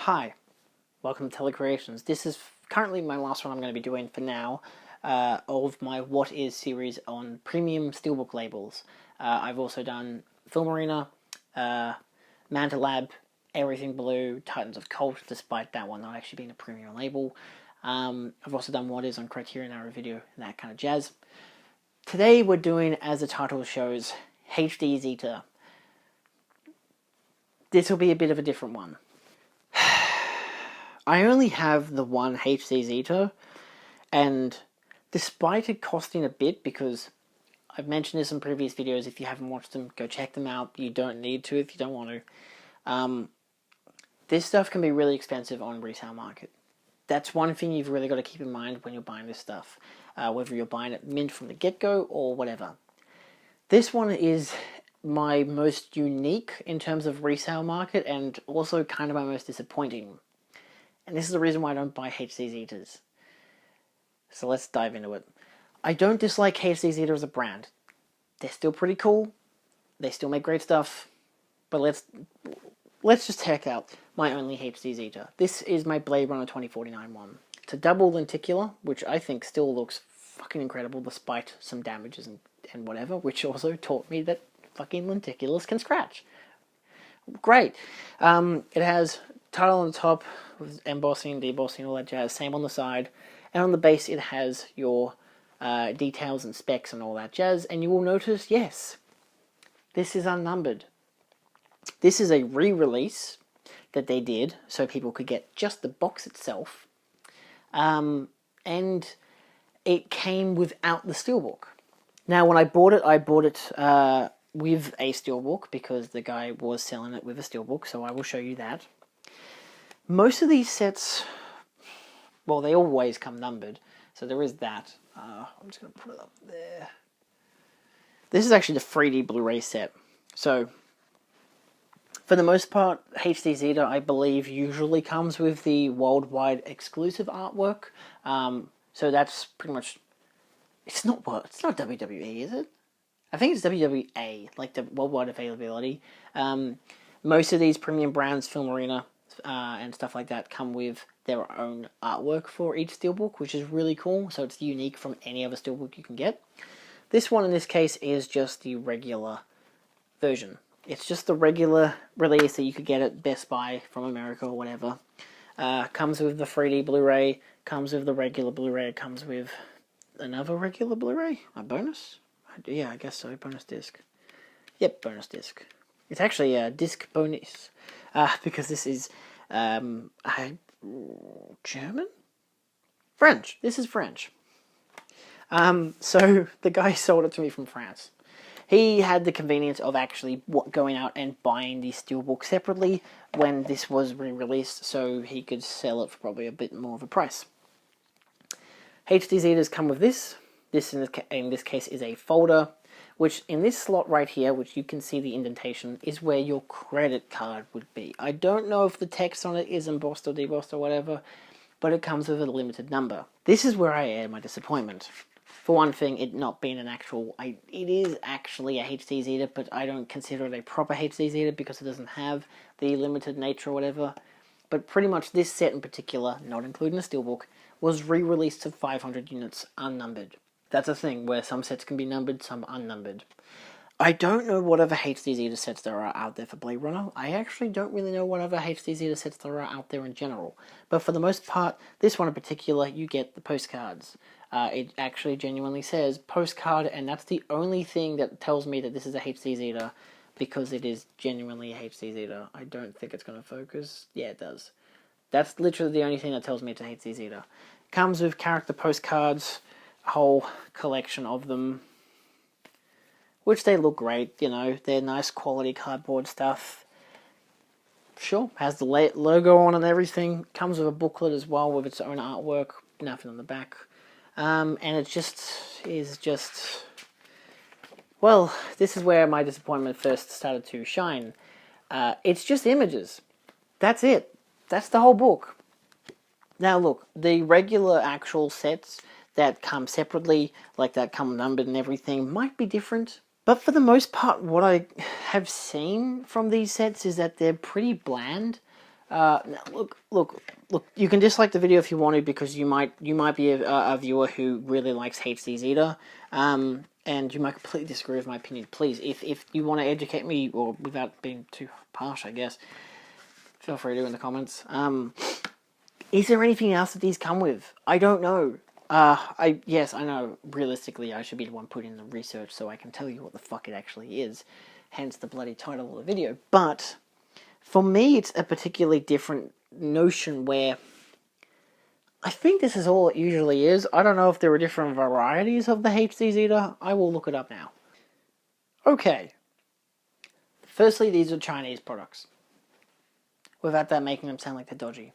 Hi, welcome to Telecreations. This is currently my last one I'm going to be doing for now of my What Is series on premium Steelbook labels. I've also done Film Arena, Manta Lab, Everything Blue, Titans of Cult, despite that one not actually being a premium label. I've also done What Is on Criterion Arrow Video and that kind of jazz. Today we're doing, as the title shows, HDZETA. This will be a bit of a different one. I only have the one HDZETA, and despite it costing a bit, because I've mentioned this in previous videos, if you haven't watched them, go check them out. You don't need to if you don't want to. This stuff can be really expensive on resale market. That's one thing you've really got to keep in mind when you're buying this stuff, whether you're buying it mint from the get-go or whatever. This one is my most unique in terms of resale market, and also kind of my most disappointing. And this is the reason why I don't buy HDZETAs. So let's dive into it. I don't dislike HDZETA as a brand. They're still pretty cool. They still make great stuff. But let's just check out my only HDZETA. This is my Blade Runner 2049 one. It's a double lenticular, which I think still looks fucking incredible despite some damages and whatever, which also taught me that fucking lenticulars can scratch. Great. It has title on the top with embossing, debossing, all that jazz. Same on the side. And on the base it has your details and specs and all that jazz. And you will notice, yes, this is unnumbered. This is a re-release that they did so people could get just the box itself. And it came without the Steelbook. Now when I bought it with a Steelbook because the guy was selling it with a Steelbook, so I will show you that. Most of these sets, well, they always come numbered, so there is that. I'm just going to put it up there. This is actually the 3D Blu-ray set. So, for the most part, HDZETA, I believe, usually comes with the worldwide exclusive artwork. So that's pretty much... It's not WWE, is it? I think it's WWA, like the worldwide availability. Most of these premium brands, Film Arena, and stuff like that, come with their own artwork for each Steelbook, which is really cool, so it's unique from any other Steelbook you can get. This one, in this case, is just the regular version. It's just the regular release that you could get at Best Buy from America or whatever. Comes with the 3D Blu-ray, comes with the regular Blu-ray, comes with another regular Blu-ray? A bonus? Yeah, I guess so, bonus disc. Yep, bonus disc. It's actually a disc bonus, because this is German? French. This is French. So the guy sold it to me from France. He had the convenience of actually going out and buying the Steelbook separately when this was re-released, so he could sell it for probably a bit more of a price. HDZETAs come with this. This in this case is a folder, which in this slot right here, which you can see the indentation, is where your credit card would be. I don't know if the text on it is embossed or debossed or whatever, but it comes with a limited number. This is where I add my disappointment. For one thing, it not being an actual... it is actually a HDZETA, but I don't consider it a proper HDZETA because it doesn't have the limited nature or whatever. But pretty much this set in particular, not including the Steelbook, was re-released to 500 units unnumbered. That's a thing, where some sets can be numbered, some unnumbered. I don't know what other HDZETA sets there are out there for Blade Runner. I actually don't really know what other HDZETA sets there are out there in general. But for the most part, this one in particular, you get the postcards. It actually genuinely says postcard, and that's the only thing that tells me that this is a HDZETA, because it is genuinely a HDZETA. I don't think it's going to focus. Yeah, it does. That's literally the only thing that tells me it's a HDZETA. Comes with character postcards, a whole collection of them, which they look great, you know, they're nice quality cardboard stuff. Sure, has the logo on and everything, comes with a booklet as well with its own artwork, nothing on the back, and it is just, well, this is where my disappointment first started to shine. It's just images. That's it. That's the whole book. Now look, the regular actual sets that come separately, like that come numbered and everything, might be different. But for the most part, what I have seen from these sets is that they're pretty bland. Look. You can dislike the video if you want to, because you might be a viewer who really likes HDZETA, and you might completely disagree with my opinion. Please, if you want to educate me, or without being too harsh, I guess, feel free to in the comments. Is there anything else that these come with? I don't know. Yes, I know. Realistically, I should be the one putting in the research so I can tell you what the fuck it actually is. Hence the bloody title of the video. But for me, it's a particularly different notion where I think this is all it usually is. I don't know if there are different varieties of the HDZETA. I will look it up now. Okay. Firstly, these are Chinese products, without that making them sound like they're dodgy.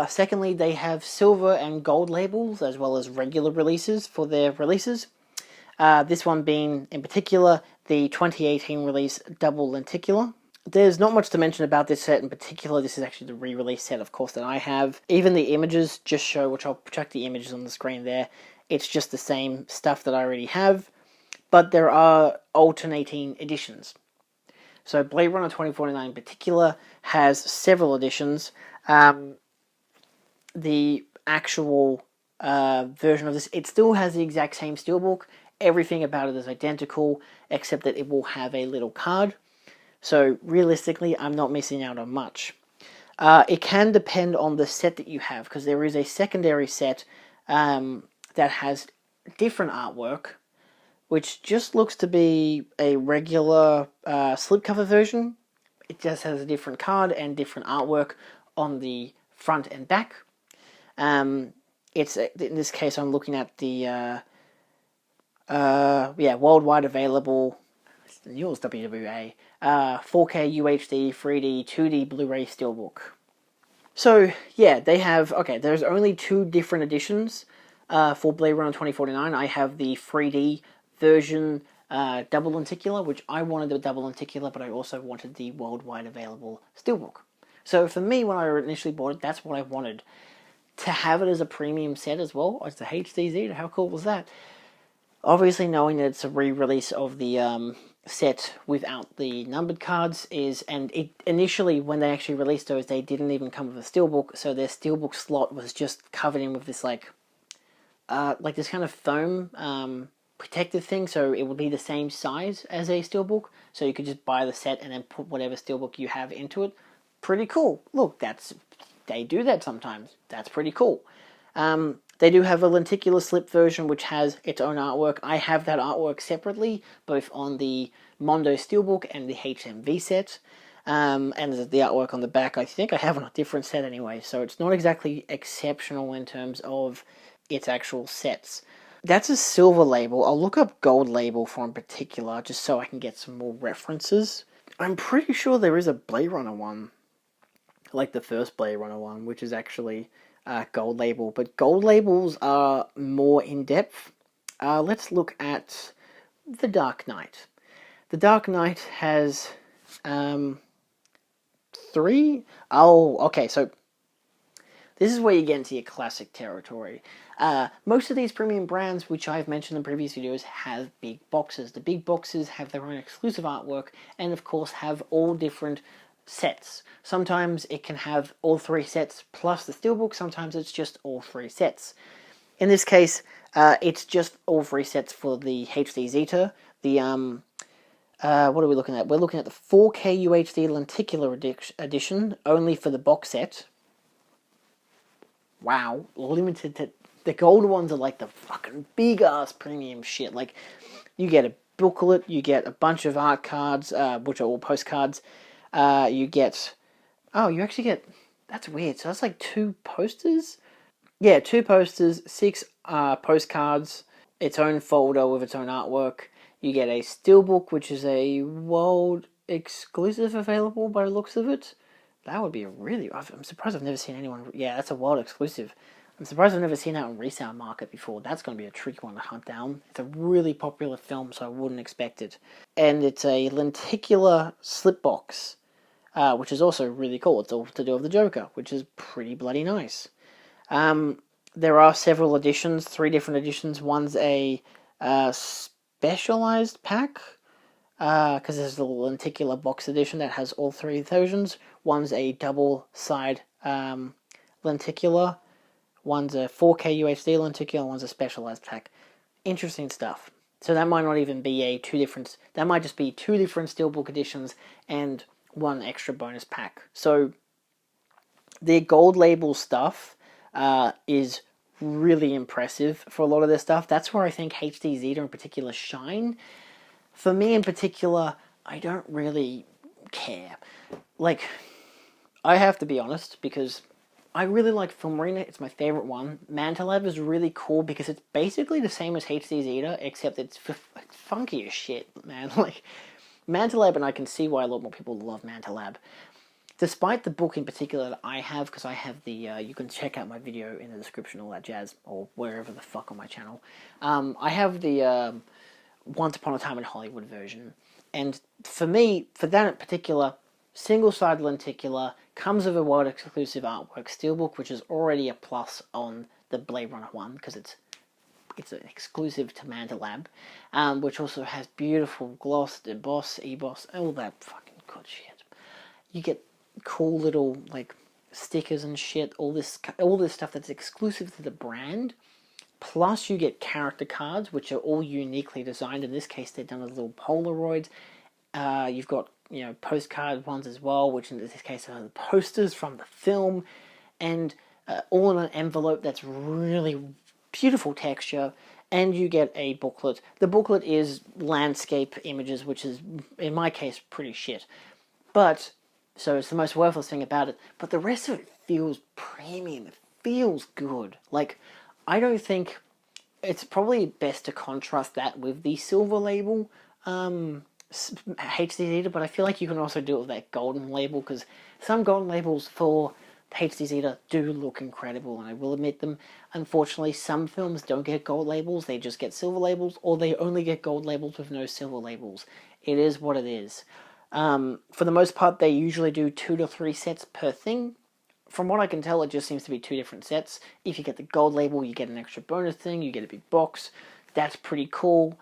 Secondly, they have silver and gold labels, as well as regular releases for their releases. This one being, in particular, the 2018 release Double Lenticular. There's not much to mention about this set in particular. This is actually the re-release set, of course, that I have. Even the images just show, which I'll project the images on the screen there, it's just the same stuff that I already have, but there are alternating editions. So Blade Runner 2049 in particular has several editions. The actual version of this, it still has the exact same steelbook. Everything about it is identical, except that it will have a little card. So realistically, I'm not missing out on much. It can depend on the set that you have, because there is a secondary set that has different artwork, which just looks to be a regular slipcover version. It just has a different card and different artwork on the front and back. It's in this case, I'm looking at the worldwide available. Yours WWA 4K UHD 3D 2D Blu-ray Steelbook. So yeah, they have, okay, there's only two different editions for Blade Runner 2049. I have the 3D version double lenticular, which I wanted the double lenticular, but I also wanted the worldwide available Steelbook. So for me, when I initially bought it, that's what I wanted. To have it as a premium set as well, as the HDZETA, how cool was that? Obviously, knowing that it's a re-release of the set without the numbered cards and initially, when they actually released those, they didn't even come with a steelbook, so their steelbook slot was just covered in with this like this kind of foam protective thing, so it would be the same size as a steelbook, so you could just buy the set and then put whatever steelbook you have into it. Pretty cool. Look, they do that sometimes. That's pretty cool. They do have a lenticular slip version which has its own artwork. I have that artwork separately, both on the Mondo Steelbook and the HMV set. And the artwork on the back, I think I have on a different set anyway, so it's not exactly exceptional in terms of its actual sets. That's a silver label. I'll look up gold label for in particular, just so I can get some more references. I'm pretty sure there is a Blade Runner one, like the first Blade Runner one, which is actually gold label, but gold labels are more in-depth. Let's look at the Dark Knight. The Dark Knight has 3. Oh, okay, so this is where you get into your classic territory. Most of these premium brands, which I've mentioned in previous videos, have big boxes. The big boxes have their own exclusive artwork, and of course have all different sets. Sometimes it can have all 3 sets plus the steelbook, sometimes it's just all 3 sets. In this case, it's just all 3 sets for the HDZETA. The, what are we looking at? We're looking at the 4K UHD Lenticular edition, only for the box set. Wow, limited to... The gold ones are like the fucking big-ass premium shit. Like, you get a booklet, you get a bunch of art cards, which are all postcards. You get... Oh, you actually get... That's weird. So that's like 2 posters? Yeah, 2 posters, 6 postcards, its own folder with its own artwork. You get a steelbook, which is a world exclusive available by the looks of it. That would be a really... I'm surprised I've never seen anyone... Yeah, that's a world exclusive. I'm surprised I've never seen that on resale market before. That's going to be a tricky one to hunt down. It's a really popular film, so I wouldn't expect it. And it's a lenticular slip box, which is also really cool. It's all to do with the Joker, which is pretty bloody nice. There are several editions, 3 different editions. One's a specialized pack, because there's a lenticular box edition that has all three versions. One's a double side lenticular, one's a 4K UHD lenticular, one's a specialized pack. Interesting stuff. So that might not even be that might just be two different Steelbook editions and one extra bonus pack. So their gold label stuff is really impressive for a lot of their stuff. That's where I think HDZETA in particular shine. For me in particular, I don't really care. Like, I have to be honest, because I really like Film Arena. It's my favorite one. Mantalab is really cool because it's basically the same as HDZETA, except it's funky as shit, man. Like, Mantalab, and I can see why a lot more people love Mantalab. Despite the book in particular that I have, because I have the, you can check out my video in the description, all that jazz, or wherever the fuck on my channel. I have the Once Upon a Time in Hollywood version. And for me, for that in particular, single-sided lenticular, comes with a world-exclusive artwork steelbook, which is already a plus on the Blade Runner one, because it's an exclusive to Mantalab, which also has beautiful gloss, emboss, all that fucking good shit. You get cool little, like, stickers and shit, all this stuff that's exclusive to the brand, plus you get character cards, which are all uniquely designed. In this case, they're done as little Polaroids. You've got, you know, postcard ones as well, which in this case are the posters from the film, and all in an envelope that's really beautiful texture, and you get a booklet. The booklet is landscape images, which is, in my case, pretty shit. But, so it's the most worthless thing about it, but the rest of it feels premium, it feels good. Like, I don't think, it's probably best to contrast that with the silver label, HDZETA, but I feel like you can also do it with that golden label, because some golden labels for HDZETA do look incredible, and I will admit them. Unfortunately, some films don't get gold labels, they just get silver labels, or they only get gold labels with no silver labels. It is what it is. For the most part, they usually do 2 to 3 sets per thing. From what I can tell, it just seems to be 2 different sets. If you get the gold label, you get an extra bonus thing, you get a big box. That's pretty cool.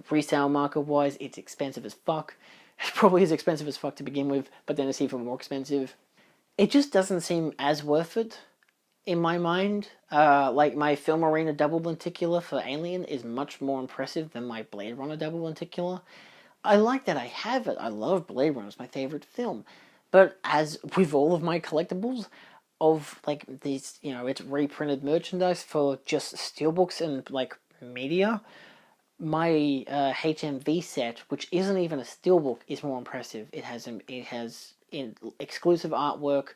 Resale market-wise, it's expensive as fuck. It probably is expensive as fuck to begin with, but then it's even more expensive. It just doesn't seem as worth it, in my mind. Like, my Film Arena double lenticular for Alien is much more impressive than my Blade Runner double lenticular. I like that I have it. I love Blade Runner. It's my favorite film. But as with all of my collectibles of, like, these, you know, it's reprinted merchandise for just steelbooks and, like, media, my HMV set, which isn't even a steelbook, is more impressive. It has exclusive artwork.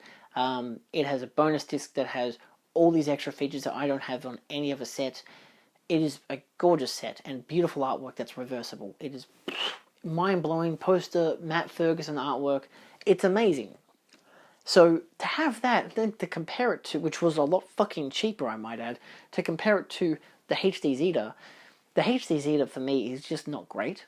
It has a bonus disc that has all these extra features that I don't have on any other set. It is a gorgeous set and beautiful artwork that's reversible. It is mind-blowing poster, Matt Ferguson artwork. It's amazing. So to have that, then to compare it to, which was a lot fucking cheaper, I might add, to compare it to the HDZETA, the HDZETA for me is just not great.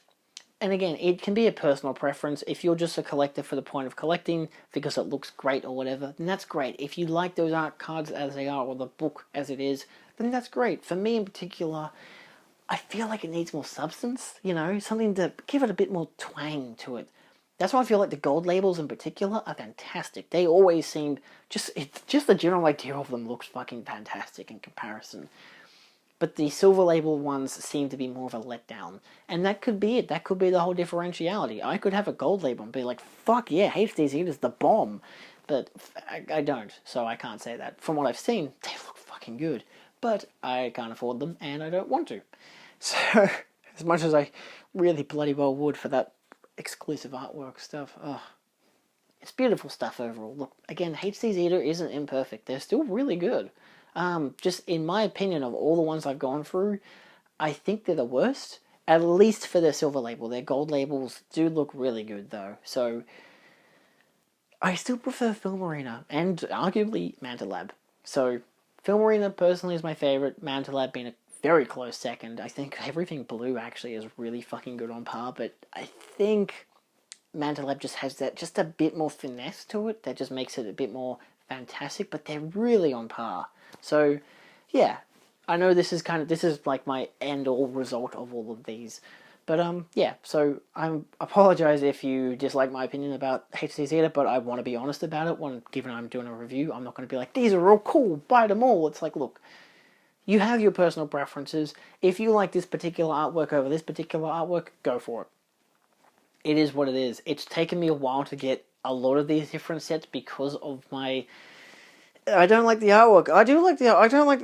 And again, it can be a personal preference. If you're just a collector for the point of collecting, because it looks great or whatever, then that's great. If you like those art cards as they are, or the book as it is, then that's great. For me in particular, I feel like it needs more substance, you know, something to give it a bit more twang to it. That's why I feel like the gold labels in particular are fantastic. They always seem, just the general idea of them looks fucking fantastic in comparison. But the silver label ones seem to be more of a letdown. And that could be it. That could be the whole differentiality. I could have a gold label and be like, fuck yeah, HDZETA is the bomb. But I don't, so I can't say that. From what I've seen, they look fucking good. But I can't afford them, and I don't want to. So, as much as I really bloody well would for that exclusive artwork stuff, it's beautiful stuff overall. Look, again, HDZETA isn't imperfect. They're still really good. Just in my opinion, of all the ones I've gone through, I think they're the worst, at least for their silver label. Their gold labels do look really good, though. So, I still prefer Film Arena, and arguably Mantalab. So, Film Arena personally is my favorite, Mantalab being a very close second. I think everything blue actually is really fucking good on par, but I think Mantalab just has that, just a bit more finesse to it, that just makes it a bit more fantastic, but they're really on par. So, yeah, I know this is like my end-all result of all of these, But yeah, so I apologize if you dislike my opinion about HDZETA, but I want to be honest about it. Given I'm doing a review, I'm not going to be like, these are all cool, buy them all. It's like, look, you have your personal preferences. If you like this particular artwork over this particular artwork, go for it. It is what it is. It's taken me a while to get a lot of these different sets because of my... I don't like the artwork. I do like the... I don't like...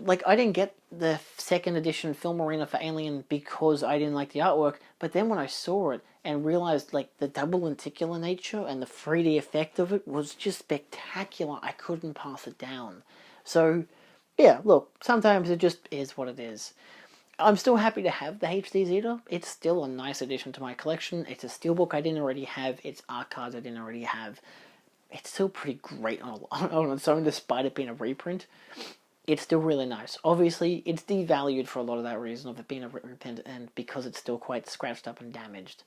like, I didn't get the second edition Film Arena for Alien because I didn't like the artwork, but then when I saw it and realized, like, the double lenticular nature and the 3D effect of it was just spectacular, I couldn't pass it down. So, yeah, look, sometimes it just is what it is. I'm still happy to have the HDZETA. It's still a nice addition to my collection. It's a SteelBook I didn't already have. It's art cards I didn't already have. It's still pretty great on its own, despite it being a reprint. It's still really nice. Obviously, it's devalued for a lot of that reason of it being a reprint, and because it's still quite scratched up and damaged,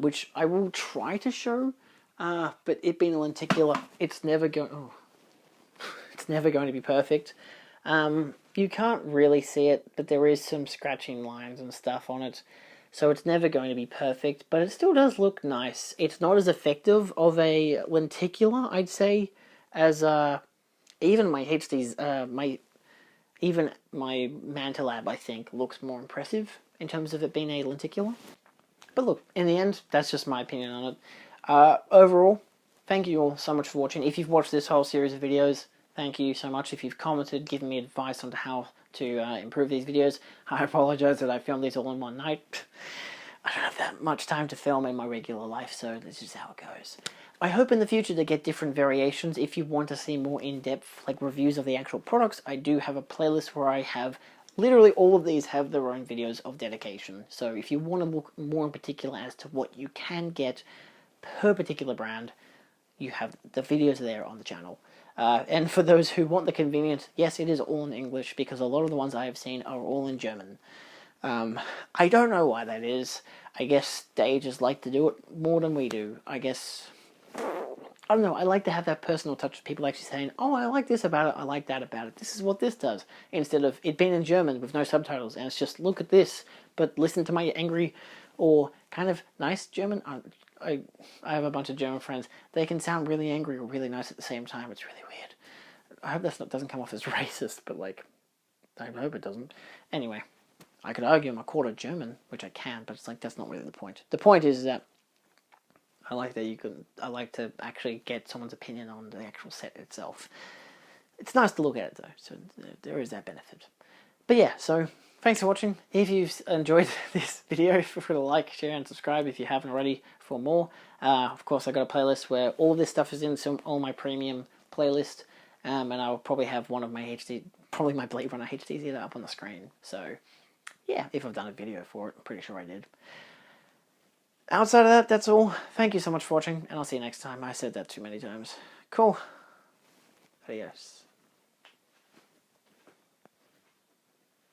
which I will try to show. But it being a lenticular, it's never going. Oh, it's never going to be perfect. You can't really see it, but there is some scratching lines and stuff on it. So it's never going to be perfect, but it still does look nice. It's not as effective of a lenticular, I'd say, as even my HD's even my Manta Lab, I think, looks more impressive in terms of it being a lenticular. But look, in the end, that's just my opinion on it. Overall, thank you all so much for watching. If you've watched this whole series of videos, thank you so much. If you've commented, given me advice on how to improve these videos, I apologize that I filmed these all in one night. I don't have that much time to film in my regular life, so this is how it goes. I hope in the future to get different variations. If you want to see more in-depth like reviews of the actual products, I do have a playlist where I have literally all of these have their own videos of dedication. So if you want to look more in particular as to what you can get per particular brand, you have the videos there on the channel. And for those who want the convenience, yes, it is all in English, because a lot of the ones I have seen are all in German. I don't know why that is. I guess stages like to do it more than we do. I guess, I don't know, I like to have that personal touch of people actually saying, oh, I like this about it, I like that about it, this is what this does, instead of it being in German with no subtitles, and it's just, look at this, but listen to my angry or kind of nice German. I have a bunch of German friends. They can sound really angry or really nice at the same time. It's really weird. I hope that doesn't come off as racist, but like, I hope it doesn't. Anyway, I could argue I'm a quarter German, which I can, but it's like, that's not really the point. The point is that I like to actually get someone's opinion on the actual set itself. It's nice to look at it though, so there is that benefit. But yeah, so thanks for watching. If you've enjoyed this video, feel free to like, share, and subscribe if you haven't already for more. Of course, I got a playlist where all this stuff is in, all my premium playlist, and I'll probably have one of my probably my Blade Runner HDZETA up on the screen. So yeah, if I've done a video for it, I'm pretty sure I did. Outside of that, that's all. Thank you so much for watching, and I'll see you next time. I said that too many times. Cool. Adios.